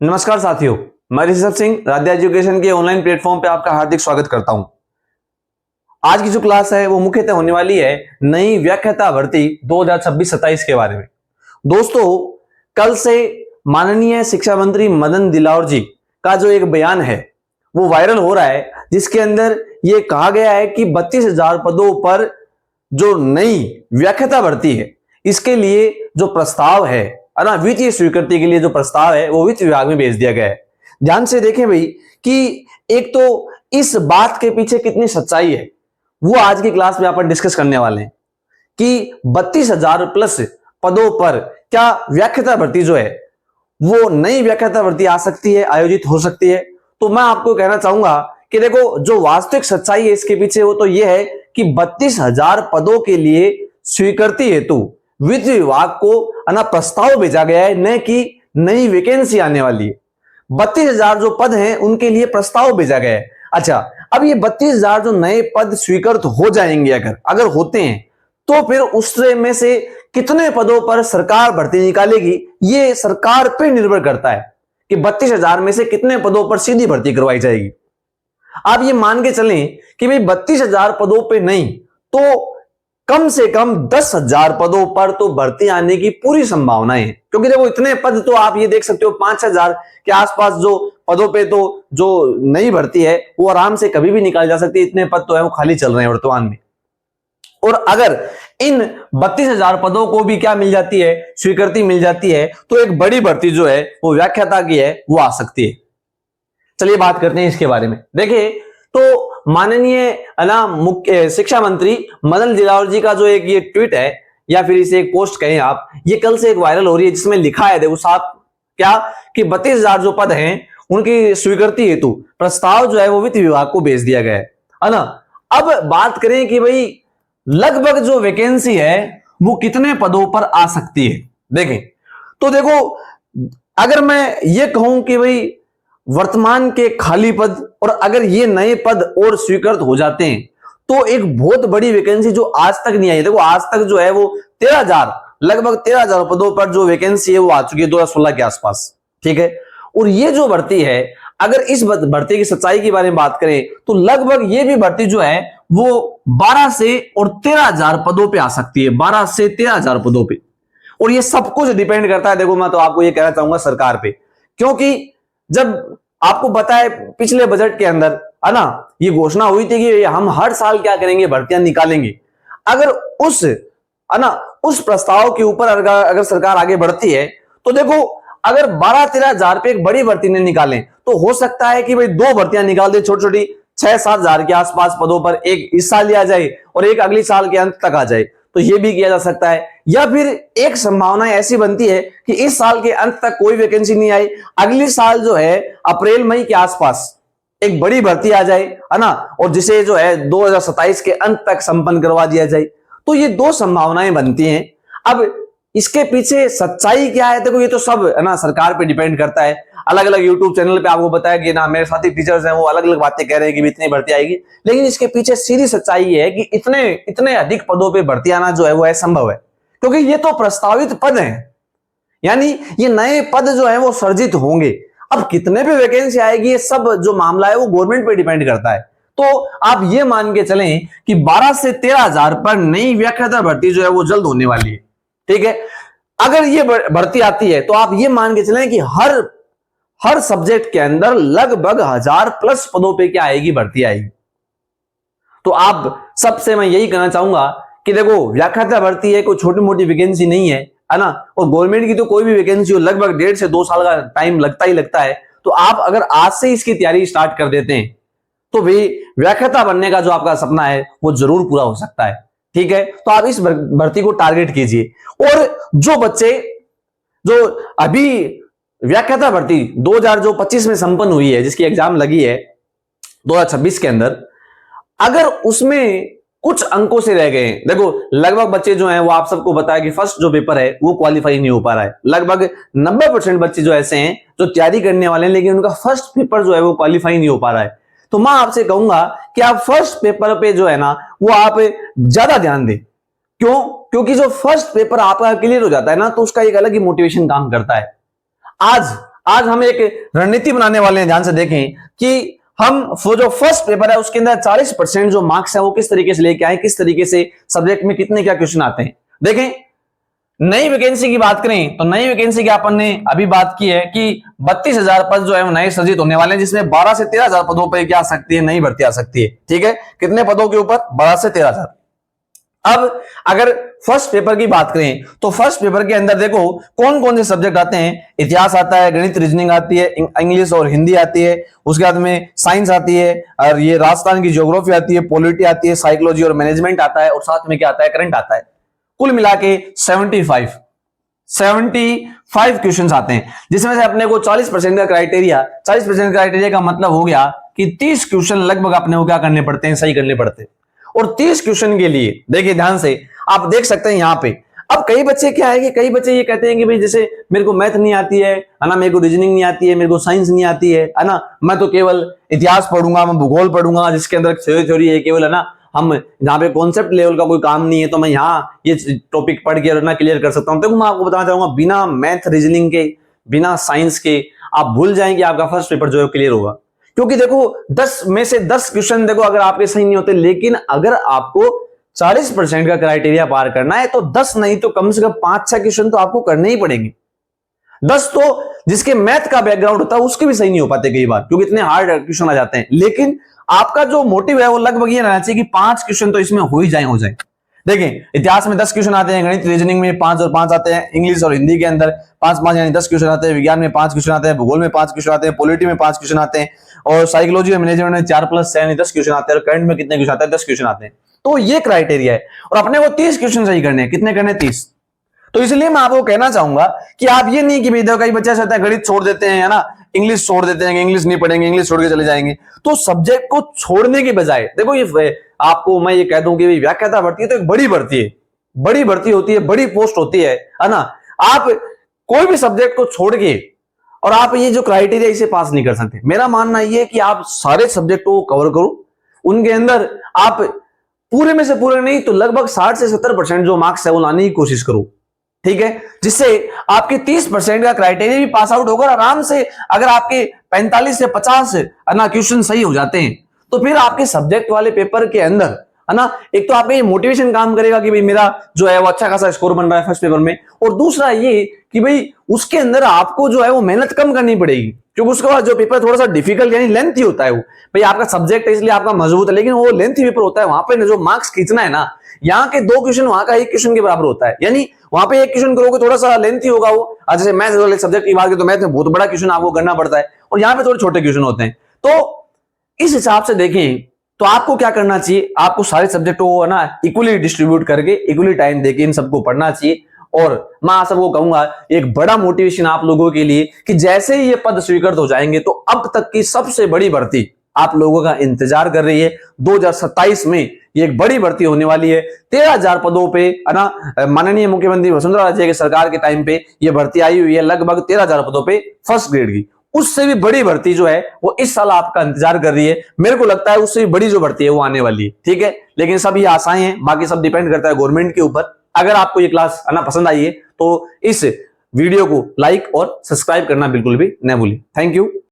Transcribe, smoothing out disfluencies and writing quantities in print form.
नमस्कार साथियों, मैं ऋषभ सिंह राध्या एजुकेशन के ऑनलाइन प्लेटफॉर्म पे आपका हार्दिक स्वागत करता हूं। आज की जो क्लास है वो मुख्यतः होने वाली है नई व्याख्याता भर्ती 2026-27 के बारे में। दोस्तों, कल से माननीय शिक्षा मंत्री मदन दिलावर जी का जो एक बयान है वो वायरल हो रहा है, जिसके अंदर ये कहा गया है कि 32,000 पदों पर जो नई व्याख्याता भर्ती है इसके लिए जो प्रस्ताव है ना, वित्तीय स्वीकृति के लिए जो प्रस्ताव है वो वित्त विभाग में भेज दिया गया है। ध्यान से देखें भाई कि एक तो इस बात के पीछे कितनी सच्चाई है वो आज की क्लास में अपन डिस्कस करने वाले हैं कि 32,000 प्लस पदों पर क्या व्याख्याता भर्ती जो है वो नई व्याख्याता भर्ती आ सकती है, आयोजित हो सकती है। तो मैं आपको कहना चाहूंगा कि देखो, जो वास्तविक सच्चाई है इसके पीछे वो तो ये है कि 32,000 पदों के लिए स्वीकृति हेतु वित्त विभाग को ना प्रस्ताव भेजा गया है, न कि नई वैकेंसी आने वाली है। 32,000 जो पद हैं उनके लिए प्रस्ताव भेजा गया है। अच्छा, अब ये 32,000 जो नए पद स्वीकृत हो जाएंगे, अगर होते हैं तो फिर उसमें से कितने पदों पर सरकार भर्ती निकालेगी, ये सरकार पे निर्भर करता है कि 32,000 में से कितने पदों पर सीधी भर्ती करवाई जाएगी। आप ये मान के चलें कि भाई 32,000 पदों पे नहीं तो कम से कम 10,000 पदों पर तो भर्ती आने की पूरी संभावना है, क्योंकि देखो इतने पद तो आप ये देख सकते हो 5,000 के आसपास जो पदों पे तो जो नई भर्ती है वो आराम से कभी भी निकाल जा सकती है। इतने पद तो है वो खाली चल रहे हैं वर्तमान में। और अगर इन 32,000 पदों को भी क्या मिल जाती है, स्वीकृति मिल जाती है, तो एक बड़ी भर्ती जो है वो व्याख्याता की है वो आ सकती है। चलिए बात करते हैं इसके बारे में। देखिए, तो माननीय मुख्य शिक्षा मंत्री मदन दिलावर जी का जो एक ये ट्वीट है या फिर इसे एक पोस्ट कहें आप, ये कल से एक वायरल हो रही है, जिसमें लिखा है देखो साफ क्या कि 32,000 जो पद हैं उनकी स्वीकृति हेतु प्रस्ताव जो है वो वित्त विभाग को भेज दिया गया है ना। अब बात करें कि भाई लगभग जो वैकेंसी है वो कितने पदों पर आ सकती है। देखें तो देखो, अगर मैं ये कहूं कि भाई वर्तमान के खाली पद और अगर ये नए पद और स्वीकृत हो जाते हैं तो एक बहुत बड़ी वैकेंसी जो आज तक नहीं आई। देखो आज तक जो है वो 13,000 लगभग 13,000 पदों पर जो वैकेंसी है वो आ चुकी है 2016 के आसपास, ठीक है। और ये जो भर्ती है, अगर इस भर्ती की सच्चाई के बारे में बात करें तो लगभग ये भी भर्ती जो है वो 12 से और 13,000 पदों पे आ सकती है, 12 से 13,000 पदों पे। और ये सब कुछ डिपेंड करता है, देखो मैं तो आपको ये कहना चाहूंगा सरकार पे, क्योंकि जब आपको पता है पिछले बजट के अंदर है ना ये घोषणा हुई थी कि हम हर साल क्या करेंगे, भर्तियां निकालेंगे। अगर उस प्रस्ताव के ऊपर अगर सरकार आगे बढ़ती है तो देखो, अगर 12-13,000 पे एक बड़ी भर्ती ने निकालें तो हो सकता है कि भाई 2 भर्तियां निकाल दे छोटी छोटी 6-7,000 के आसपास पदों पर, एक इस साल आ जाए और एक अगले साल के अंत तक आ जाए, तो यह भी किया जा सकता है। या फिर एक संभावना ऐसी बनती है कि इस साल के अंत तक कोई वैकेंसी नहीं आई, अगले साल जो है अप्रैल मई के आसपास एक बड़ी भर्ती आ जाए, है ना, और जिसे जो है 2027 के अंत तक संपन्न करवा दिया जाए। तो ये 2 संभावनाएं बनती हैं। अब इसके पीछे सच्चाई क्या है, देखो ये तो सब है ना सरकार पे डिपेंड करता है। अलग अलग यूट्यूब चैनल पे आपको बताया कि ना मेरे साथी टीचर्स हैं वो अलग अलग बातें कह रहे हैं कि इतनी भर्ती आएगी, लेकिन इसके पीछे सीधी सच्चाई ये है कि इतने अधिक पदों पे भर्ती आना जो है वो असंभव है, क्योंकि ये तो प्रस्तावित पद हैं, यानी ये नए पद जो है वो सर्जित होंगे। अब कितने पे वैकेंसी आएगी ये सब जो मामला है वो गवर्नमेंट पे डिपेंड करता है। तो आप ये मान के चलें कि 12 से 13,000 पर नई व्याख्याता भर्ती जो है वो जल्द होने वाली है, ठीक है। अगर ये भर्ती आती है तो आप ये मान के चलें कि हर सब्जेक्ट के अंदर लगभग 1,000 प्लस पदों पे क्या आएगी, भर्ती आएगी। तो आप सबसे मैं यही कहना चाहूंगा कि देखो व्याख्याता भर्ती है, कोई छोटी मोटी वैकेंसी नहीं है ना। और गवर्नमेंट की तो कोई भी वैकेंसी हो लगभग 1.5 से 2 साल का टाइम लगता ही लगता है। तो आप अगर आज से इसकी तैयारी स्टार्ट कर देते हैं तो भाई व्याख्याता बनने का जो आपका सपना है वो जरूर पूरा हो सकता है, ठीक है। तो आप इस भर्ती को टारगेट कीजिए। और जो बच्चे जो अभी व्याख्याता भर्ती 2025 में संपन्न हुई है, जिसकी एग्जाम लगी है 2026 के अंदर, अगर उसमें कुछ अंकों से रह गए, देखो लगभग बच्चे जो हैं वो आप सबको बताया कि फर्स्ट जो पेपर है वो क्वालिफाई नहीं हो पा रहा है। लगभग 90% बच्चे जो ऐसे हैं जो तैयारी करने वाले हैं लेकिन उनका फर्स्ट पेपर जो है वो क्वालिफाई नहीं हो पा रहा है। तो मैं आपसे कहूंगा कि आप फर्स्ट पेपर पे जो है ना वो आप ज्यादा ध्यान दें। क्यों? क्योंकि जो फर्स्ट पेपर आपका क्लियर हो जाता है ना तो उसका एक अलग ही मोटिवेशन काम करता है। आज आज हम एक रणनीति बनाने वाले हैं, ध्यान से देखें कि हम वो जो फर्स्ट पेपर है उसके अंदर 40% जो मार्क्स है वो किस तरीके से लेके आए, किस तरीके से सब्जेक्ट में कितने क्या क्वेश्चन आते हैं। देखें, नई वैकेंसी की बात करें तो नई वैकेंसी की अपन ने अभी बात की है कि 32,000 पद जो है वो नए सृजित होने वाले हैं, जिसमें 12 से 13,000 पदों पर क्या आ सकती है, नई भर्ती आ सकती है। ठीक है, कितने पदों के ऊपर, 12 से 13,000। अब अगर फर्स्ट पेपर की बात करें तो फर्स्ट पेपर के अंदर देखो कौन कौन से सब्जेक्ट आते हैं। इतिहास आता है, गणित रीजनिंग आती है, इंग्लिश और हिंदी आती है, उसके बाद में साइंस आती है, और ये राजस्थान की ज्योग्राफी आती है, पॉलिटी आती है, साइकोलॉजी और मैनेजमेंट आता है, और साथ में क्या आता है, करंट आता है। कुल मिला के 75 क्वेश्चंस आते हैं, जिसमें से अपने को 40% का क्राइटेरिया, 40% क्राइटेरिया का मतलब हो गया कि 30 क्वेश्चन लगभग अपने को क्या करने पड़ते हैं, सही करने पड़ते हैं। और 30 क्वेश्चन के लिए देखिए ध्यान से, आप देख सकते हैं यहां पे। अब कई बच्चे क्या है कि कई बच्चे ये कहते हैं कि भाई जैसे मेरे को मैथ नहीं आती है ना, मेरे को रीजनिंग नहीं आती है, मेरे को साइंस नहीं आती है ना, मैं तो केवल इतिहास पढ़ूंगा, मैं भूगोल पढ़ूंगा जिसके अंदर थ्योरी है केवल, है ना, हम जहां पे कॉन्सेप्ट लेवल का कोई काम नहीं है तो मैं यहाँ ये टॉपिक पढ़ के ना क्लियर कर सकता हूं। तो मैं आपको बताना चाहूंगा, बिना मैथ रीजनिंग के, बिना साइंस के आप भूल जाएंगे, आपका फर्स्ट पेपर जो है क्लियर होगा। क्योंकि देखो 10 में से 10 क्वेश्चन देखो अगर आपके सही नहीं होते, लेकिन अगर आपको 40% का क्राइटेरिया पार करना है तो 10 नहीं तो कम से कम 5-6 क्वेश्चन तो आपको करने ही पड़ेंगे। 10 तो जिसके मैथ का बैकग्राउंड होता है उसके भी सही नहीं हो पाते कई बार, क्योंकि इतने हार्ड क्वेश्चन आ जाते हैं। लेकिन आपका जो मोटिव है वो लगभग ये रहना चाहिए कि 5 क्वेश्चन तो इसमें हो जाए। देखें, इतिहास में 10 क्वेश्चन आते हैं, गणित रीजनिंग में 5 और 5 आते हैं, इंग्लिश और हिंदी के अंदर 5-5 यानी 10 क्वेश्चन आते हैं, विज्ञान में 5 क्वेश्चन आते हैं, भूगोल में 5 क्वेश्चन आते हैं, पॉलिटी में 5 क्वेश्चन आते हैं, और साइकोलॉजी और मैनेजमेंट में 4+6 यानी 10 क्वेश्चन आते हैं, और करंट में कितने क्वेश्चन आते हैं, 10 क्वेश्चन आते हैं। तो ये क्राइटेरिया है, और अपने को 30 क्वेश्चन सही करने हैं। कितने करने, 30। तो इसलिए मैं आपको कहना चाहूंगा कि आप ये नहीं कि भाई देखो कई बच्चे ऐसा होता है गणित छोड़ देते हैं, है ना, इंग्लिश छोड़ देते हैं, इंग्लिश नहीं पढ़ेंगे, इंग्लिश छोड़ के चले जाएंगे। तो सब्जेक्ट को छोड़ने की बजाय देखो, ये आपको मैं ये कह दूं कि व्याख्याता भर्ती है तो एक बड़ी भर्ती है, बड़ी भर्ती होती है, बड़ी पोस्ट होती है ना। आप कोई भी सब्जेक्ट को छोड़ के और आप ये जो क्राइटेरिया इसे पास नहीं कर सकते। मेरा मानना ये है कि आप सारे सब्जेक्ट को कवर करो, उनके अंदर आप पूरे में से पूरे नहीं तो लगभग 60 से 70% जो मार्क्स है वो लाने की कोशिश करो। ठीक है, जिससे आपके 30% का क्राइटेरिया भी पास आउट होगा आराम से। अगर आपके 45 से 50 ना क्वेश्चन सही हो जाते हैं तो फिर आपके सब्जेक्ट वाले पेपर के अंदर, है ना, एक तो आपके ये मोटिवेशन काम करेगा कि भाई मेरा जो है वो अच्छा खासा स्कोर बन रहा है फर्स्ट पेपर में, और दूसरा ये कि भाई उसके अंदर आपको जो है वो मेहनत कम करनी पड़ेगी, क्योंकि उसके बाद जो पेपर थोड़ा सा डिफिकल्ट यानी लेंथी होता है। वो भाई आपका सब्जेक्ट है इसलिए आपका मजबूत है, लेकिन वो लेंथी पेपर होता है, वहां पे जो मार्क्स खींचना है ना, यहाँ के 2 क्वेश्चन वहां का 1 क्वेश्चन के बराबर होता है। यानी वहां पे 1 क्वेश्चन करोगे थोड़ा सा लेंथी होगा वो, जैसे मैथ वाले सब्जेक्ट की बात करें तो मैथ में बहुत बड़ा क्वेश्चन आपको करना पड़ता है, और यहाँ पे थोड़े छोटे क्वेश्चन होते हैं। तो इस हिसाब से देखें तो आपको क्या करना चाहिए, आपको सारे सब्जेक्ट को ना इक्वली डिस्ट्रीब्यूट करके, इक्वली टाइम देके इन सबको पढ़ना चाहिए। और मैं सबको कहूंगा एक बड़ा मोटिवेशन आप लोगों के लिए कि जैसे ही ये पद स्वीकृत हो जाएंगे तो अब तक की सबसे बड़ी भर्ती आप लोगों का इंतजार कर रही है। 2027 में ये एक बड़ी भर्ती होने वाली है। 13,000 पदों पे, है ना, माननीय मुख्यमंत्री वसुंधरा राजे की सरकार के टाइम पे ये भर्ती आई हुई है, लगभग 13,000 पदों पे फर्स्ट ग्रेड की। उससे भी बड़ी भर्ती जो है वो इस साल आपका इंतजार कर रही है। मेरे को लगता है उससे भी बड़ी जो भर्ती है वो आने वाली है। ठीक है, लेकिन सब ये आशाएं हैं, बाकी सब डिपेंड करता है गवर्नमेंट के ऊपर। अगर आपको ये क्लास आना पसंद आई है तो इस वीडियो को लाइक और सब्सक्राइब करना बिल्कुल भी न भूलिए। Thank you.